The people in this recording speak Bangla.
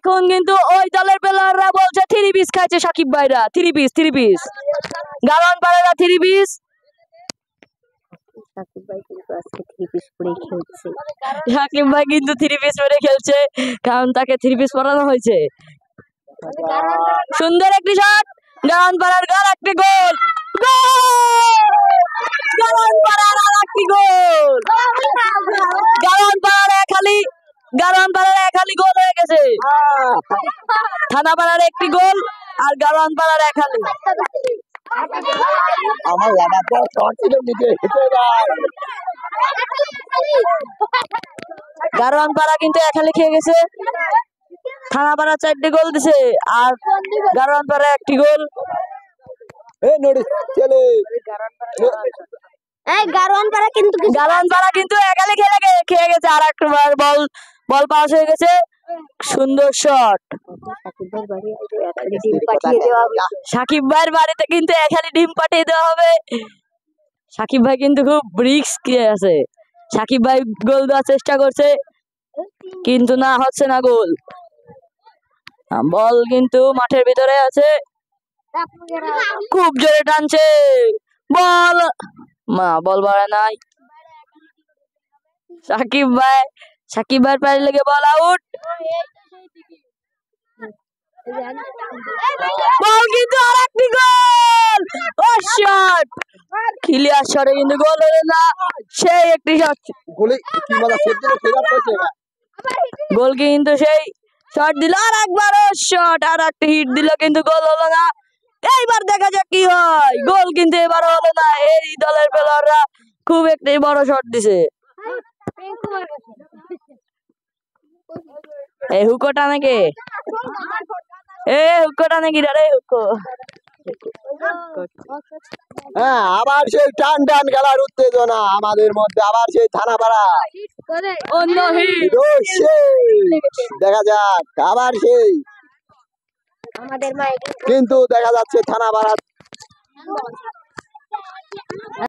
এখন কিন্তু ওই দলের প্লেয়াররা বলছে 3 পিস খাইছে সাকিব ভাইরা, 3 পিস গালওয়ান পাড়ারা 3 পিস। সাকিব ভাই কিন্তু আজকে 3 পিস পরে খেলছে। সাকিব ভাই কিন্তু 3 পিস পরে খেলছে, কারণ তাকে 3 পিস পরানো হয়েছে। সুন্দর একটি শট, গালওয়ান পাড়ার গোল, একটি গোল, গালওয়ান পাড়ার আরেকটি গোল, গালওয়ান পাড়ার এক হালি গোল হয়ে গেছে। থানাপাড়ার একটি গোল আর গালওয়ান পাড়ার এক হালি। আমার লাগাতার শট ছিল নিচে হেঁটে যায়। গালওয়ান পাড়া কিন্তু এক হালি খেয়ে গেছে। থানাপাড়া 4টি গোল দিছে আর গালওয়ান পাড়া একটি গোল। এই নোটিস চলে এই গালওয়ান পাড়া কিন্তু এক হালি খেয়ে গেছে। আর একবার বল পাস হয়ে গেছে, সুন্দর শট। সাকিব ভাইয়ের বাড়িতে কিন্তু এক হালি ডিম পাঠিয়ে দেওয়া হবে। সাকিব ভাই কিন্তু খুব রিস্ক আছে। সাকিব ভাই গোল দেওয়ার চেষ্টা করছে, কিন্তু না হচ্ছে না গোল। বল কিন্তু মাঠের ভিতরে আছে, খুব জোরে টানছে, বল বাড়ে নাই। সাকিব ভাইয়ের পায়ে লেগে বল আউট। বল কিন্তু আরেকটি গোল, ও শট, ক্লিয়ার শটে কিন্তু গোল হলো না। সেই একটি শট, গোলে কি মজা করতে ফেরা হয়েছে। গোল কিন্তু সেই শট দিল, আর একবারও শট, আর একটা হিট দিল, কিন্তু গোল হলো না। এইবার দেখা যাক কি হয়। গোল কিন্তু এবারও হলো না। এই দলের প্লেয়াররা খুব একটি বড় শট দিছে। এই হুকোটা নাকি হুকোটা নাকি রে হুকো। হ্যাঁ, আবার সেই টান খেলার উত্তেজনা আমাদের মধ্যে, আবার সেই থানাপাড়া অন্য হিট। দেখা যাক আবার সেই, আমাদের মাইক কিন্তু দেখা যাচ্ছে থানাপাড়া